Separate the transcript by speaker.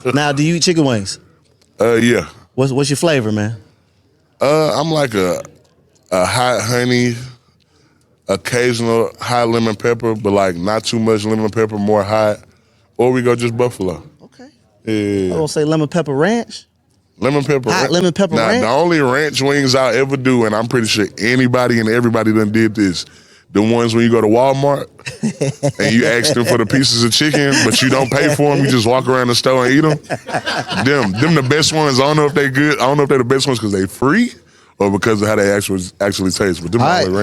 Speaker 1: Now, do you eat chicken wings?
Speaker 2: Yeah.
Speaker 1: What's your flavor, man?
Speaker 2: I'm like a hot honey, occasional hot lemon pepper, but like not too much lemon pepper, more hot. Or we go just buffalo.
Speaker 1: Okay.
Speaker 2: Yeah.
Speaker 1: I don't say lemon pepper ranch.
Speaker 2: Lemon pepper.
Speaker 1: Hot lemon pepper ranch?
Speaker 2: The only ranch wings I'll ever do, and I'm pretty sure anybody and everybody done did this, the ones when you go to Walmart and you ask them for the pieces of chicken, but you don't pay for them, you just walk around the store and eat them. Them the best ones. I don't know if they good. I don't know if they're the best ones because they free or because of how they actually taste. But them